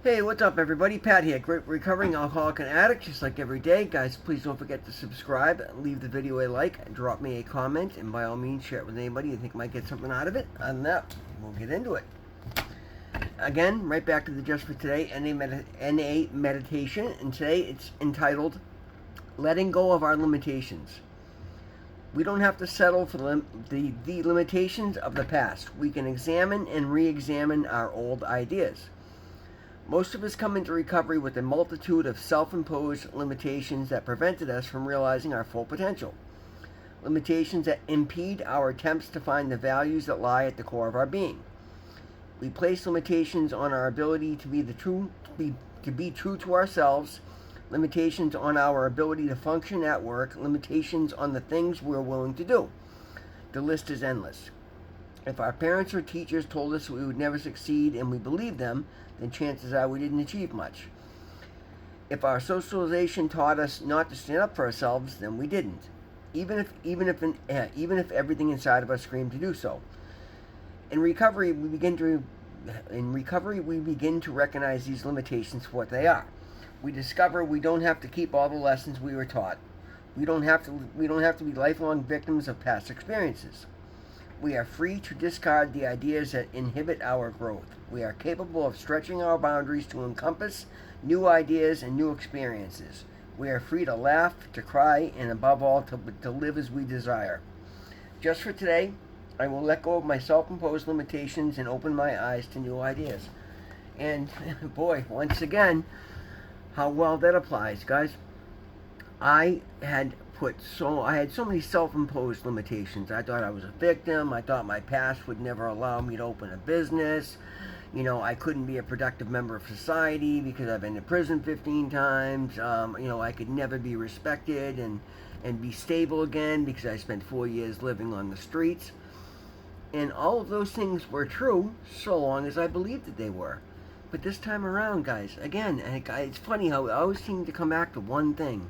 Hey, what's up, everybody? Pat here, great recovering alcoholic and addict, just like every day. Guys, please don't forget to subscribe, leave the video a like, and drop me a comment, and by all means, share it with anybody you think might get something out of it. Other than that, we'll get into it. Again, right back to the Just for Today NA meditation, and today it's entitled Letting Go of Our Limitations. We don't have to settle for the limitations of the past. We can examine and re examine our old ideas. Most of us come into recovery with a multitude of self imposed limitations that prevented us from realizing our full potential. Limitations that impede our attempts to find the values that lie at the core of our being. We place limitations on our ability to be true to ourselves, limitations on our ability to function at work, limitations on the things we're willing to do. The list is endless. If our parents or teachers told us we would never succeed and we believed them, then chances are we didn't achieve much. If our socialization taught us not to stand up for ourselves, then we didn't. Even if everything inside of us screamed to do so. In recovery, we begin to recognize these limitations for what they are. We discover we don't have to keep all the lessons we were taught. We don't have to be lifelong victims of past experiences. We are free to discard the ideas that inhibit our growth. We are capable of stretching our boundaries to encompass new ideas and new experiences. We are free to laugh, to cry, and above all, to live as we desire. Just for today, I will let go of my self-imposed limitations and open my eyes to new ideas. And boy, once again, how well that applies, guys. I had so many self-imposed limitations. I thought I was a victim. I thought my past would never allow me to open a business. I couldn't be a productive member of society because I've been to prison 15 times. I could never be respected and be stable again because I spent 4 years living on the streets. And all of those things were true so long as I believed that they were. But this time around, guys, again, it's funny how I always seem to come back to one thing.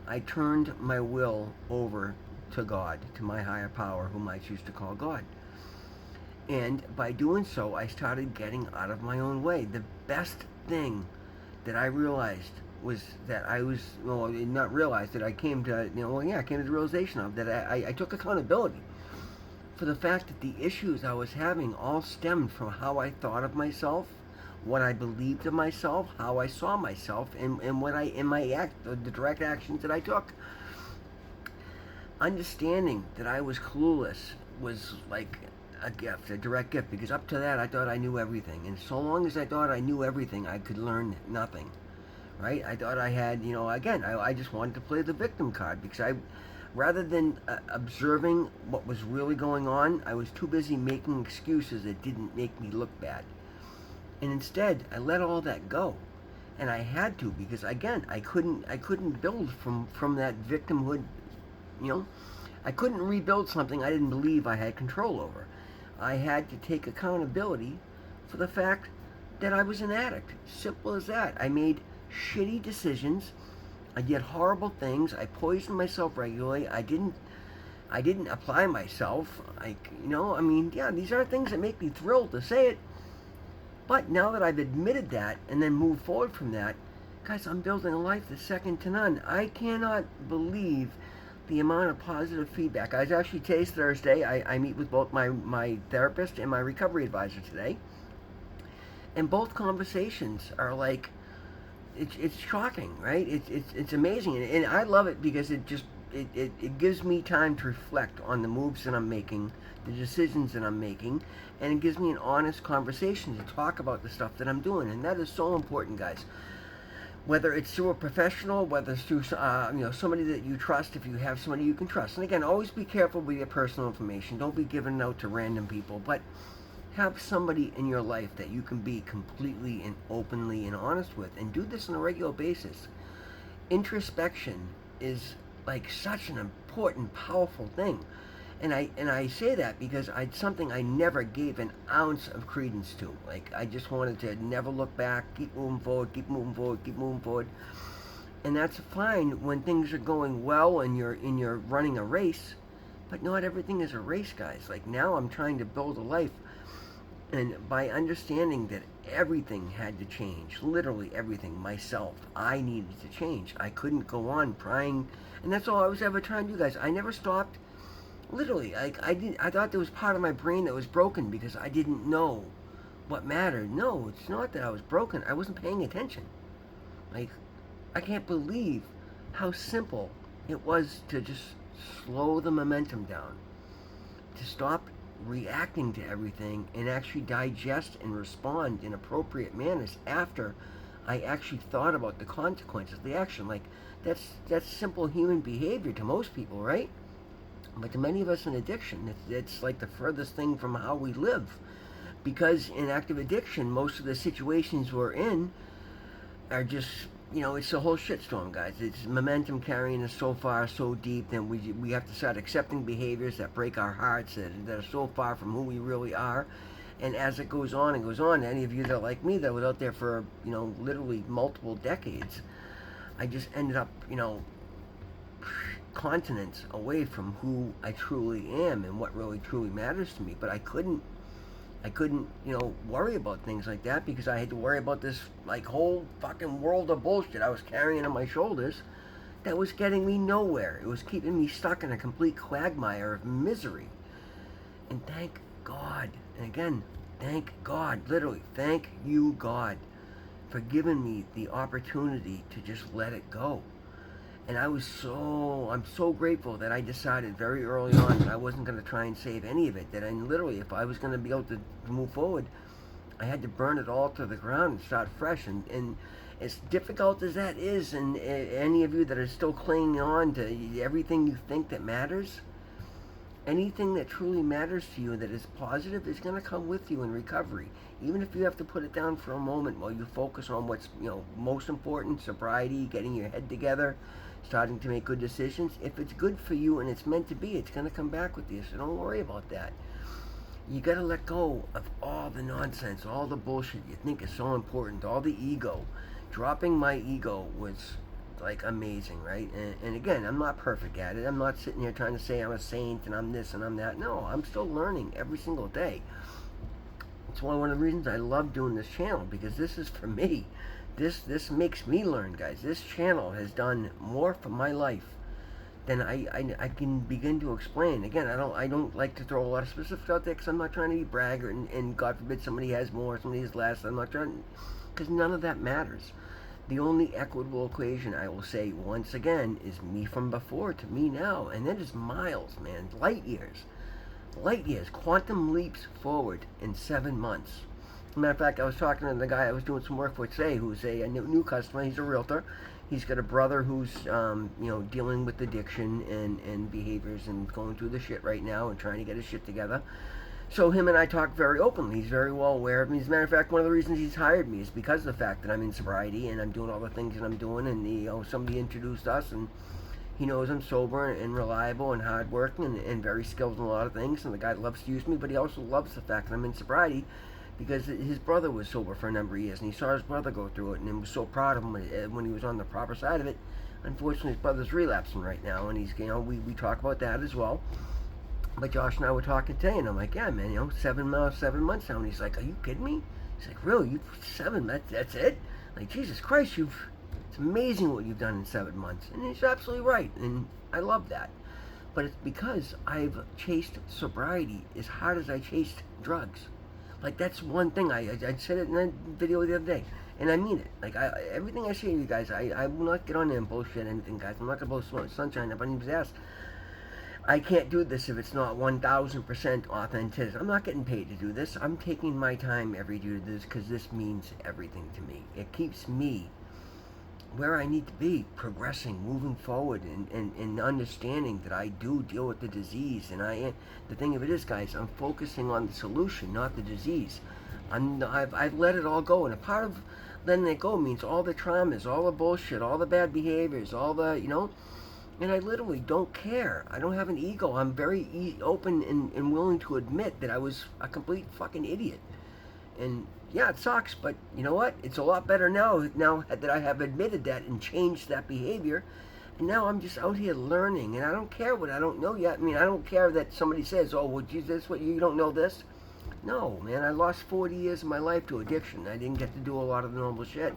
I turned my will over to God, to my higher power, whom I choose to call God. And by doing so, I started getting out of my own way. The best thing that I realized was that I was, well, not realized, that I came to, I came to the realization of that I took accountability for the fact that the issues I was having all stemmed from how I thought of myself, what I believed of myself, how I saw myself, and the direct actions that I took. Understanding that I was clueless was like a gift, a direct gift, because up to that I thought I knew everything, and so long as I thought I knew everything, I could learn nothing. Right? I thought I had, I just wanted to play the victim card because rather than observing what was really going on, I was too busy making excuses that didn't make me look bad. And instead, I let all that go, and I had to because again, I couldn't build from that victimhood. I couldn't rebuild something I didn't believe I had control over. I had to take accountability for the fact that I was an addict. Simple as that. I made shitty decisions. I did horrible things. I poisoned myself regularly. I didn't apply myself. These aren't things that make me thrilled to say it. But now that I've admitted that and then moved forward from that, guys, I'm building a life that's second to none. I cannot believe the amount of positive feedback. Today's Thursday. I meet with both my therapist and my recovery advisor today. And both conversations are like, it's shocking, right? It's amazing. And I love it because it gives me time to reflect on the moves that I'm making, the decisions that I'm making, and it gives me an honest conversation to talk about the stuff that I'm doing. And that is so important, guys. Whether it's through a professional, whether it's through somebody that you trust, if you have somebody you can trust. And again, always be careful with your personal information. Don't be giving it out to random people, but have somebody in your life that you can be completely and openly and honest with, and do this on a regular basis. Introspection is like such an important, powerful thing. And I say that because it's something I never gave an ounce of credence to. Like, I just wanted to never look back, keep moving forward, keep moving forward, keep moving forward. And that's fine when things are going well and you're running a race, but not everything is a race, guys. Like, now I'm trying to build a life, and by understanding that everything had to change. Literally everything. Myself. I needed to change. I couldn't go on trying, and that's all I was ever trying to do, guys. I never stopped. Literally, like I didn't. I thought there was part of my brain that was broken because I didn't know what mattered. No, it's not that I was broken. I wasn't paying attention. Like, I can't believe how simple it was to just slow the momentum down, to stop reacting to everything and actually digest and respond in appropriate manners after I actually thought about the consequences of the action. Like, that's simple human behavior to most people, right? But to many of us in addiction, it's like the furthest thing from how we live. Because in active addiction, most of the situations we're in are just, it's a whole shitstorm, guys. It's momentum carrying us so far, so deep, that we have to start accepting behaviors that break our hearts, that are so far from who we really are. And as it goes on and goes on, any of you that are like me, that was out there for, literally multiple decades, I just ended up, continents away from who I truly am and what really truly matters to me. But I couldn't, worry about things like that because I had to worry about this like whole fucking world of bullshit I was carrying on my shoulders that was getting me nowhere. It was keeping me stuck in a complete quagmire of misery. And thank God, and again, thank God, literally, thank you, God, for giving me the opportunity to just let it go. And I'm so grateful that I decided very early on that I wasn't going to try and save any of it. That I literally, if I was going to be able to move forward, I had to burn it all to the ground and start fresh. And as difficult as that is, and any of you that are still clinging on to everything you think that matters, anything that truly matters to you that is positive is going to come with you in recovery. Even if you have to put it down for a moment while you focus on what's most important, sobriety, getting your head together, starting to make good decisions. If it's good for you and it's meant to be, it's going to come back with you. So don't worry about that. You got to let go of all the nonsense, all the bullshit you think is so important, all the ego. Dropping my ego was like amazing, right? And again, I'm not perfect at it. I'm not sitting here trying to say I'm a saint and I'm this and I'm that. No, I'm still learning every single day. It's one of the reasons I love doing this channel, because this is for me. This makes me learn, guys. This channel has done more for my life than I can begin to explain. Again, I don't like to throw a lot of specifics out there because I'm not trying to be braggart, and God forbid somebody has more, somebody has less. I'm not trying, because none of that matters. The only equitable equation, I will say once again, is me from before to me now, and that is miles, man, light years, quantum leaps forward in 7 months. As a matter of fact, I was talking to the guy I was doing some work for today, who's a new customer. He's a realtor. He's got a brother who's dealing with addiction and behaviors and going through the shit right now and trying to get his shit together. So him and I talk very openly. He's very well aware of me. As a matter of fact, one of the reasons he's hired me is because of the fact that I'm in sobriety and I'm doing all the things that I'm doing. And somebody introduced us, and he knows I'm sober and reliable and hardworking and very skilled in a lot of things. And the guy loves to use me, but he also loves the fact that I'm in sobriety, because his brother was sober for a number of years, and he saw his brother go through it, and was so proud of him when he was on the proper side of it. Unfortunately, his brother's relapsing right now, and he's, we talk about that as well. But Josh and I were talking today, and I'm like, yeah, man, 7 months now, and he's like, are you kidding me? He's like, really? You 7? That's it? Like, Jesus Christ, it's amazing what you've done in 7 months, and he's absolutely right, and I love that. But it's because I've chased sobriety as hard as I chased drugs. Like, that's one thing. I said it in a video the other day, and I mean it. Like, everything I say to you guys, I will not get on there and bullshit anything, guys. I'm not going to blow sunshine up anybody's ass. I can't do this if it's not 1,000% authentic. I'm not getting paid to do this. I'm taking my time every day to do this because this means everything to me. It keeps me where I need to be, progressing, moving forward, and understanding that I do deal with the disease. And the thing of it is, guys, I'm focusing on the solution, not the disease. I've let it all go, and a part of letting it go means all the traumas, all the bullshit, all the bad behaviors, all the, and I literally don't care. I don't have an ego. I'm very open and willing to admit that I was a complete fucking idiot. And yeah, it sucks, but you know what? It's a lot better now that I have admitted that and changed that behavior. And now I'm just out here learning, and I don't care what I don't know yet. I mean, I don't care that somebody says, oh, well, Jesus, what, you don't know this? No, man, I lost 40 years of my life to addiction. I didn't get to do a lot of the normal shit.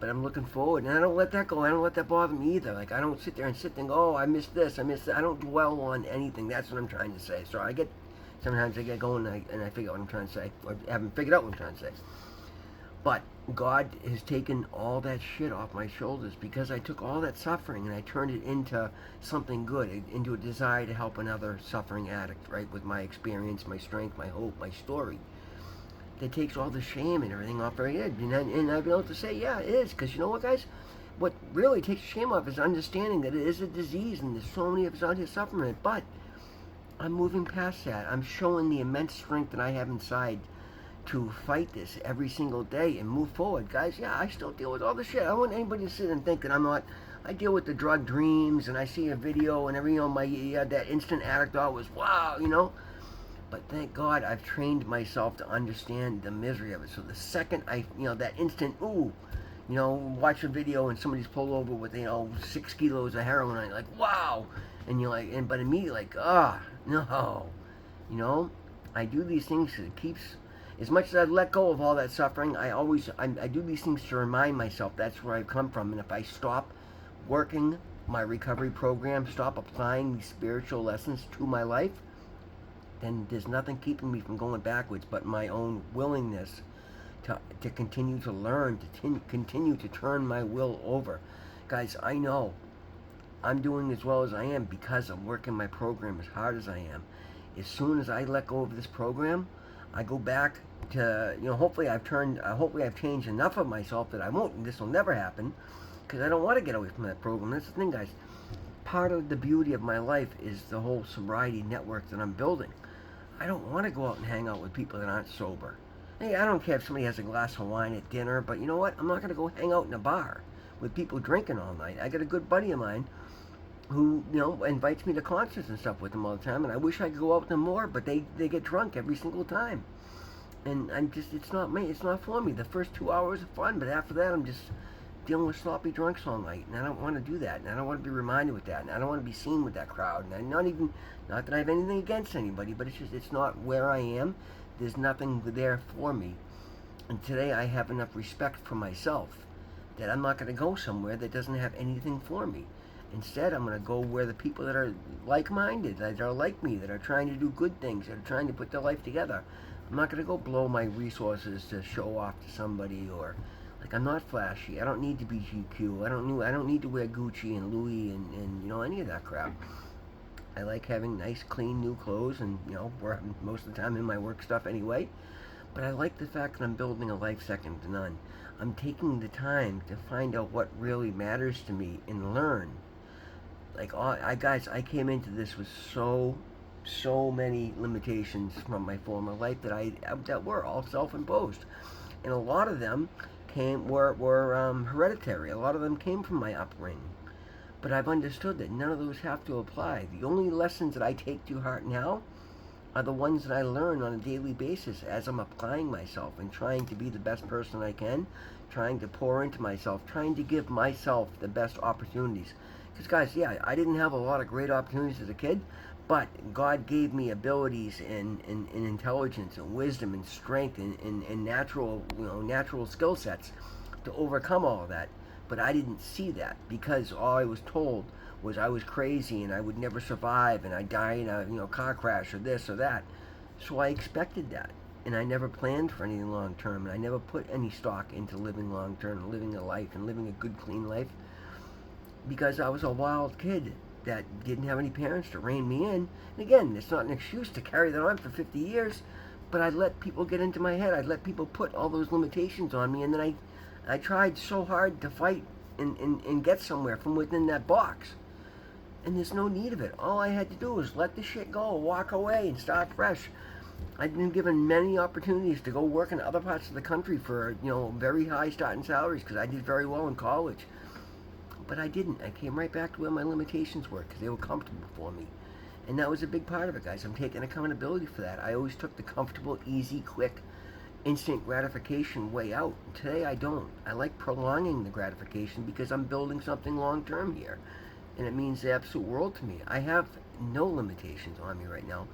But I'm looking forward, and I don't let that go. I don't let that bother me either. Like, I don't sit there and think, oh, I missed this, I missed that. I don't dwell on anything. That's what I'm trying to say. So sometimes I get going and I figure out what I'm trying to say, or haven't figured out what I'm trying to say. But God has taken all that shit off my shoulders because I took all that suffering and I turned it into something good, into a desire to help another suffering addict, right? With my experience, my strength, my hope, my story. That takes all the shame and everything off their head. And I've been able to say, yeah, it is. Because you know what, guys? What really takes shame off is understanding that it is a disease and there's so many of us out here suffering it. But I'm moving past that. I'm showing the immense strength that I have inside to fight this every single day and move forward. Guys, yeah, I still deal with all the shit. I don't want anybody to sit and think that I'm not. I deal with the drug dreams, and I see a video and that instant addict thought was, wow. But thank God I've trained myself to understand the misery of it. So the second that instant, watch a video and somebody's pulled over with, 6 kilos of heroin, and you're like, wow. And you're like, but immediately like, no. I do these things because it keeps, as much as I let go of all that suffering, I do these things to remind myself that's where I've come from. And if I stop working my recovery program, stop applying these spiritual lessons to my life, then there's nothing keeping me from going backwards but my own willingness to continue to learn, to continue to turn my will over. Guys, I know I'm doing as well as I am because I'm working my program as hard as I am. As soon as I let go of this program, I go back to, hopefully I've changed enough of myself that I won't, and this will never happen, because I don't want to get away from that program. That's the thing, guys. Part of the beauty of my life is the whole sobriety network that I'm building. I don't want to go out and hang out with people that aren't sober. Hey, I don't care if somebody has a glass of wine at dinner, but you know what? I'm not going to go hang out in a bar with people drinking all night. I got a good buddy of mine who, invites me to concerts and stuff with them all the time, and I wish I could go out with them more, but they get drunk every single time. And it's not me. It's not for me. The first 2 hours are fun, but after that, I'm just dealing with sloppy drunks all night, and I don't want to do that, and I don't want to be reminded with that, and I don't want to be seen with that crowd, and I'm not that I have anything against anybody, but it's not where I am. There's nothing there for me, and today I have enough respect for myself that I'm not going to go somewhere that doesn't have anything for me. Instead, I'm going to go where the people that are like-minded, that are like me, that are trying to do good things, that are trying to put their life together. I'm not going to go blow my resources to show off to somebody, or like, I'm not flashy. I don't need to be GQ. I don't need to wear Gucci and Louis and any of that crap. I like having nice, clean, new clothes, and wear most of the time in my work stuff anyway. But I like the fact that I'm building a life second to none. I'm taking the time to find out what really matters to me and learn. Like, I came into this with so many limitations from my former life that were all self-imposed, and a lot of them were hereditary. A lot of them came from my upbringing. But I've understood that none of those have to apply. The only lessons that I take to heart now are the ones that I learn on a daily basis as I'm applying myself and trying to be the best person I can, trying to pour into myself, trying to give myself the best opportunities. Because, guys, yeah, I didn't have a lot of great opportunities as a kid, but God gave me abilities and intelligence and wisdom and strength and natural skill sets to overcome all of that. But I didn't see that because all I was told was I was crazy and I would never survive and I'd die in a car crash or this or that. So I expected that, and I never planned for anything long term, and I never put any stock into living long term, living a life and living a good, clean life, because I was a wild kid that didn't have any parents to rein me in. And again, it's not an excuse to carry that on for 50 years, but I'd let people get into my head. I'd let people put all those limitations on me, and then I tried so hard to fight and get somewhere from within that box. And there's no need of it. All I had to do was let the shit go, walk away, and start fresh. I'd been given many opportunities to go work in other parts of the country for, very high starting salaries because I did very well in college. But I didn't. I came right back to where my limitations were because they were comfortable for me. And that was a big part of it, guys. I'm taking accountability for that. I always took the comfortable, easy, quick, instant gratification way out. Today I don't. I like prolonging the gratification because I'm building something long term here. And it means the absolute world to me. I have no limitations on me right now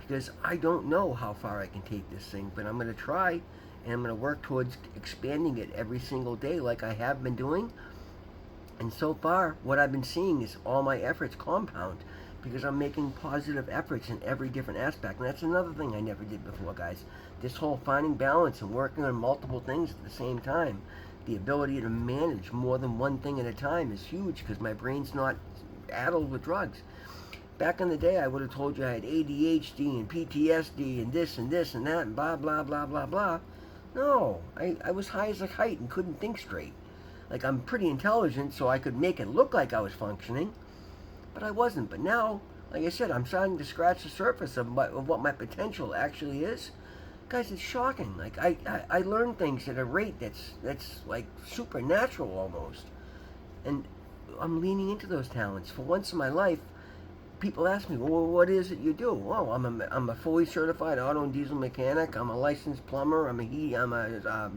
because I don't know how far I can take this thing, but I'm going to try, and I'm going to work towards expanding it every single day like I have been doing. And so far, what I've been seeing is all my efforts compound because I'm making positive efforts in every different aspect. And that's another thing I never did before, guys. This whole finding balance and working on multiple things at the same time. The ability to manage more than one thing at a time is huge because my brain's not addled with drugs. Back in the day, I would have told you I had ADHD and PTSD and this and this and that and blah, blah, blah, blah, blah. No, I was high as a kite and couldn't think straight. Like, I'm pretty intelligent, so I could make it look like I was functioning, but I wasn't. But now, like I said, I'm starting to scratch the surface of what my potential actually is. Guys, it's shocking. Like, I learn things at a rate that's like supernatural almost. And I'm leaning into those talents. For once in my life, people ask me, well, what is it you do? Well, I'm a fully certified auto and diesel mechanic. I'm a licensed plumber. I'm a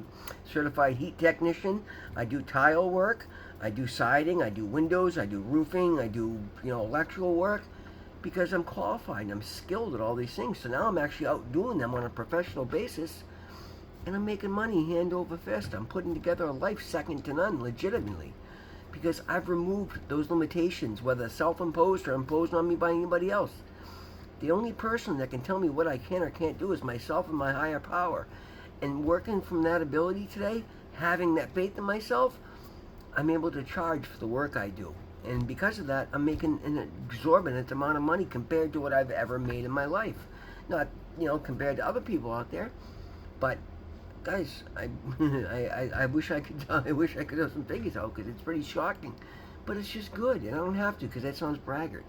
certified heat technician. I do tile work. I do siding. I do windows. I do roofing. I do, electrical work because I'm qualified and I'm skilled at all these things. So now I'm actually out doing them on a professional basis, and I'm making money hand over fist. I'm putting together a life second to none, legitimately. Because I've removed those limitations, whether self-imposed or imposed on me by anybody else. The only person that can tell me what I can or can't do is myself and my higher power. And working from that ability today, having that faith in myself, I'm able to charge for the work I do. And because of that, I'm making an exorbitant amount of money compared to what I've ever made in my life. Not, compared to other people out there, but guys, I wish I could have some figures out because it's pretty shocking, but it's just good, and I don't have to because that sounds braggart.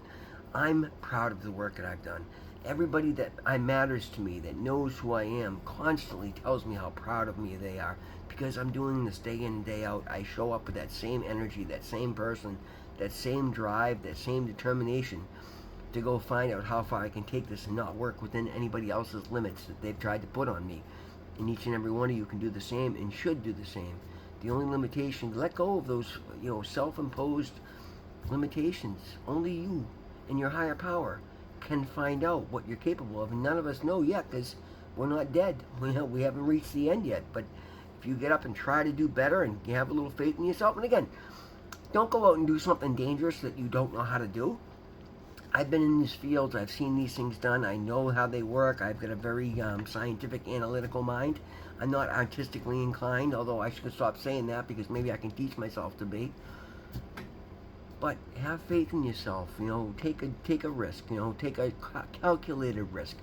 I'm proud of the work that I've done. Everybody that matters to me, that knows who I am, constantly tells me how proud of me they are because I'm doing this day in and day out. I show up with that same energy, that same person, that same drive, that same determination to go find out how far I can take this and not work within anybody else's limits that they've tried to put on me. And each and every one of you can do the same and should do the same. The only limitation, let go of those, self-imposed limitations. Only you and your higher power can find out what you're capable of. And none of us know yet because we're not dead. We haven't reached the end yet. But if you get up and try to do better and you have a little faith in yourself, and again, don't go out and do something dangerous that you don't know how to do. I've been in these fields. I've seen these things done. I know how they work. I've got a very scientific, analytical mind. I'm not artistically inclined, although I should stop saying that because maybe I can teach myself to be. But have faith in yourself. Take a risk. Take a calculated risk.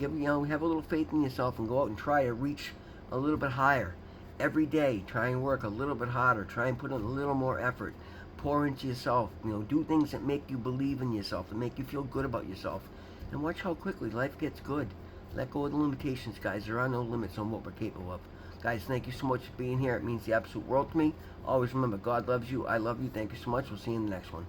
Have a little faith in yourself and go out and try to reach a little bit higher every day. Try and work a little bit harder. Try and put in a little more effort. Pour into yourself, do things that make you believe in yourself, that make you feel good about yourself. And watch how quickly life gets good. Let go of the limitations, guys. There are no limits on what we're capable of. Guys, thank you so much for being here. It means the absolute world to me. Always remember, God loves you. I love you. Thank you so much. We'll see you in the next one.